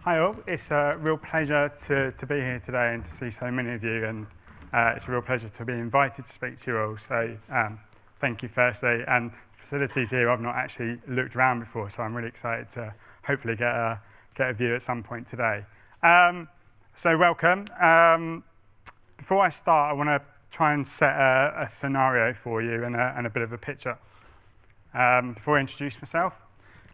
Hi all, it's a real pleasure to be here today and to see so many of you, and it's a real pleasure to be invited to speak to you all. So thank you firstly, and facilities here I've not actually looked around before, so I'm really excited to hopefully get a view at some point today. So welcome. Before I start, I want to try and set a scenario for you and a bit of a picture before I introduce myself.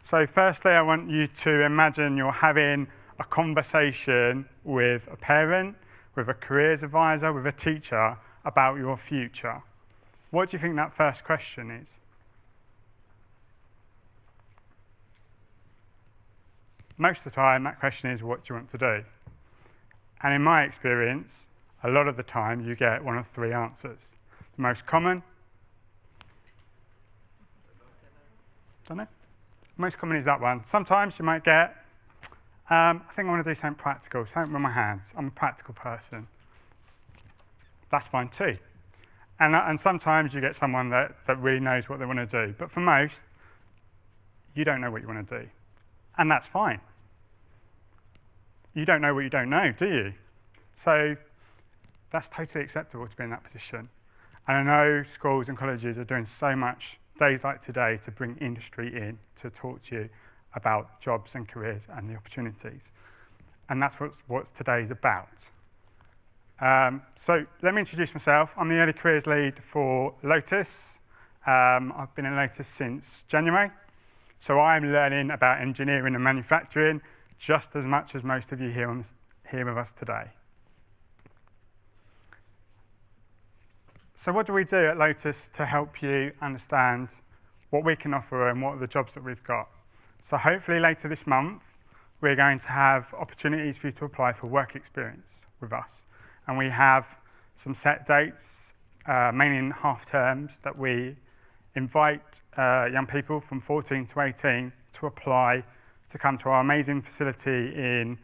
So firstly, I want you to imagine you're having a conversation with a parent, with a careers advisor, with a teacher about your future. What do you think that first question is? Most of the time, that question is, what do you want to do? And in my experience, a lot of the time, you get one of three answers. The most common? Don't know. Most common is that one. Sometimes you might get, I think I want to do something practical, something with my hands. I'm a practical person. That's fine too. And sometimes you get someone that really knows what they want to do. But for most, you don't know what you want to do. And that's fine. You don't know what you don't know, do you? So that's totally acceptable to be in that position. And I know schools and colleges are doing so much days like today to bring industry in to talk to you about jobs and careers and the opportunities. And that's what today is about. So let me introduce myself. I'm the Early Careers Lead for Lotus. I've been in Lotus since January. So I'm learning about engineering and manufacturing just as much as most of you here with us today. So what do we do at Lotus to help you understand what we can offer and what are the jobs that we've got? So hopefully later this month, we're going to have opportunities for you to apply for work experience with us. And we have some set dates, mainly in half terms, that we invite young people from 14 to 18 to apply to come to our amazing facility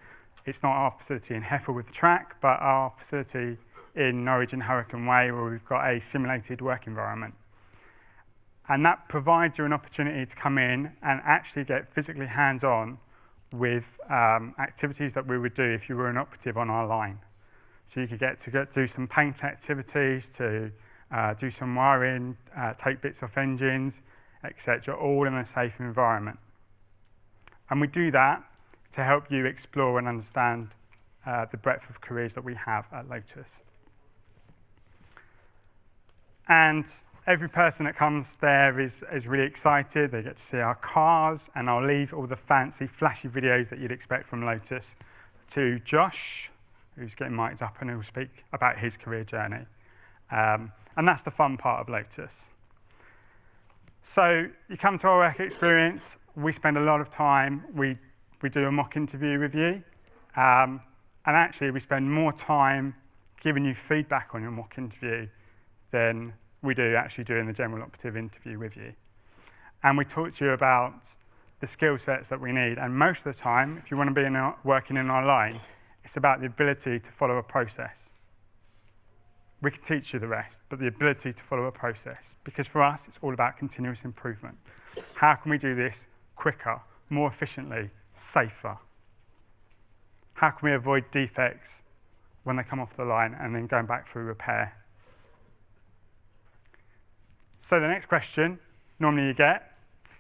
it's not our facility in Heffel with the track, but our facility in Norwich and Hurricane Way, where we've got a simulated work environment. And that provides you an opportunity to come in and actually get physically hands-on with activities that we would do if you were an operative on our line. So you could get to do some paint activities, to do some wiring, take bits off engines, etc., all in a safe environment. And we do that to help you explore and understand the breadth of careers that we have at Lotus. And every person that comes there is really excited. They get to see our cars, and I'll leave all the fancy, flashy videos that you'd expect from Lotus to Josh, who's getting mic'd up, and he'll speak about his career journey. And that's the fun part of Lotus. So you come to our work experience, we spend a lot of time, we do a mock interview with you, and actually we spend more time giving you feedback on your mock interview than we do actually doing the general operative interview with you. And we talk to you about the skill sets that we need. And most of the time, if you want to be working in our line, it's about the ability to follow a process. We can teach you the rest, but the ability to follow a process. Because for us, it's all about continuous improvement. How can we do this quicker, more efficiently, safer? How can we avoid defects when they come off the line and then going back through repair? So the next question normally you get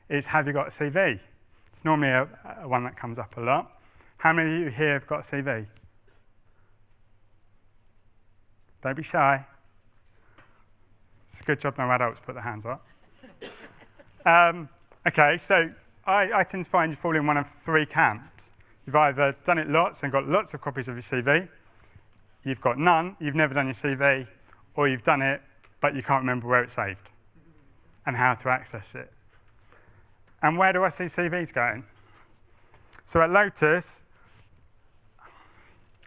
is, have you got a CV? It's normally a one that comes up a lot. How many of you here have got a CV? Don't be shy. It's a good job no adults put their hands up. Okay, so I tend to find you fall in one of three camps. You've either done it lots and got lots of copies of your CV, you've got none, you've never done your CV, or you've done it, but you can't remember where it's saved and how to access it. And where do I see CVs going? So at Lotus,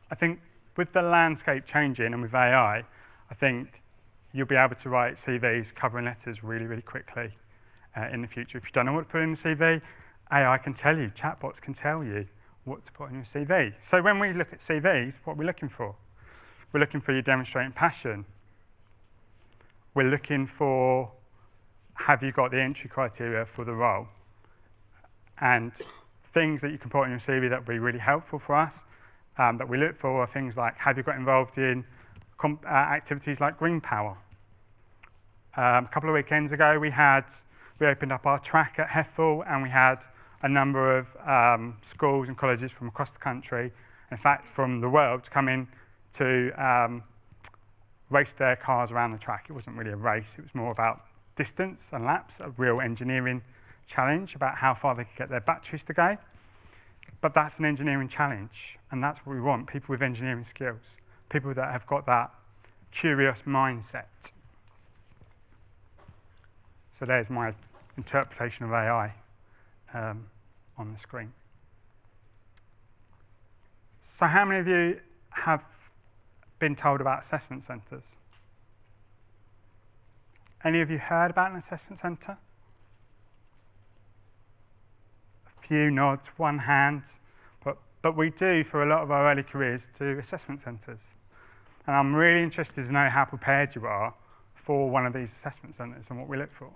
I think with the landscape changing and with AI, I think you'll be able to write CVs, covering letters really, really quickly in the future. If you don't know what to put in the CV, AI can tell you, chatbots can tell you what to put on your CV. So when we look at CVs, what are we looking for? We're looking for you demonstrating passion. We're looking for, have you got the entry criteria for the role? And things that you can put on your CV that would be really helpful for us, that we look for are things like, have you got involved in activities like green power? A couple of weekends ago, we opened up our track at Heffel, and we had a number of schools and colleges from across the country, in fact from the world, come in to race their cars around the track. It wasn't really a race, it was more about distance and laps, a real engineering challenge about how far they could get their batteries to go. But that's an engineering challenge, and that's what we want, people with engineering skills, people that have got that curious mindset. So there's my interpretation of AI on the screen. So how many of you have been told about assessment centres? Any of you heard about an assessment centre? A few nods, one hand, but we do, for a lot of our early careers, do assessment centres. And I'm really interested to know how prepared you are for one of these assessment centres and what we look for.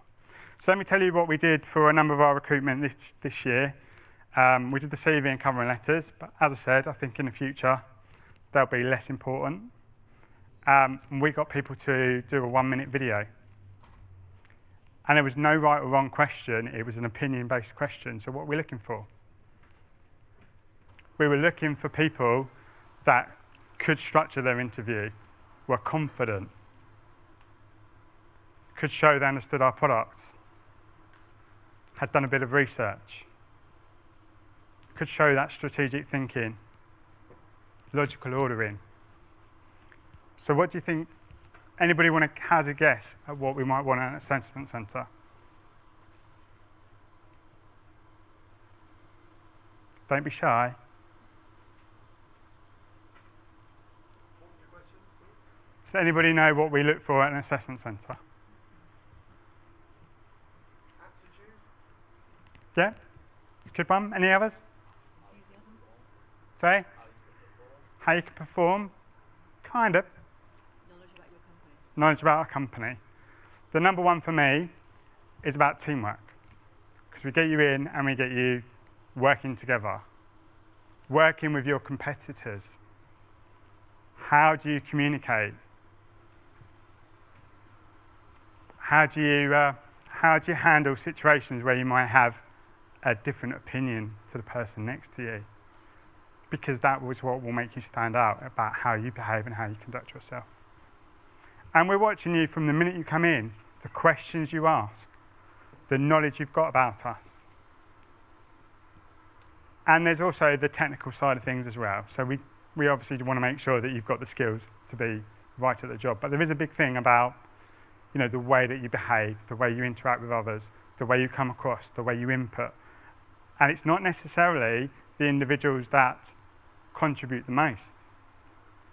So let me tell you what we did for a number of our recruitment this year. We did the CV and covering letters, but as I said, I think in the future they'll be less important. And we got people to do a 1-minute video. And there was no right or wrong question, it was an opinion-based question. So what are we looking for? We were looking for people that could structure their interview, were confident, could show they understood our products, had done a bit of research, could show that strategic thinking, logical ordering. So what do you think? Anybody want to hazard a guess at what we might want at an assessment centre? Don't be shy. What was the question? Does anybody know what we look for at an assessment centre? Aptitude? Yeah? It's a good one. Any others? Enthusiasm. Sorry? How you can perform? Kind of. Knowledge about your company. Knowledge about our company. The number one for me is about teamwork, because we get you in and we get you working together, working with your competitors. How do you communicate? How do you handle situations where you might have a different opinion to the person next to you? Because that was what will make you stand out about how you behave and how you conduct yourself. And we're watching you from the minute you come in, the questions you ask, the knowledge you've got about us. And there's also the technical side of things as well. So we obviously want to make sure that you've got the skills to be right at the job. But there is a big thing about, the way that you behave, the way you interact with others, the way you come across, the way you input. And it's not necessarily the individuals that contribute the most.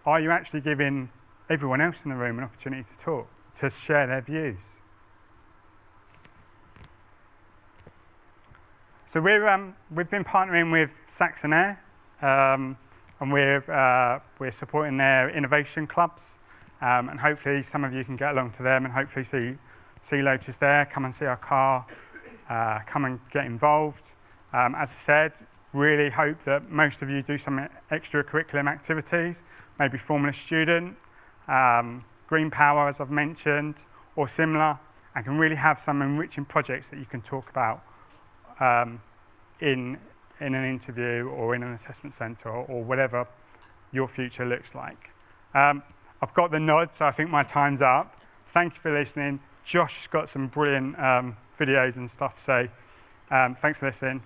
Are you actually giving everyone else in the room an opportunity to talk, to share their views? So we've been partnering with Saxon Air, and we're supporting their innovation clubs, and hopefully some of you can get along to them and hopefully see Lotus there, come and see our car, come and get involved. As I said, really hope that most of you do some extracurricular activities, maybe Formula Student, Green Power, as I've mentioned, or similar, and can really have some enriching projects that you can talk about in an interview or in an assessment centre or whatever your future looks like. I've got the nod, so I think my time's up. Thank you for listening. Josh has got some brilliant videos and stuff, so thanks for listening.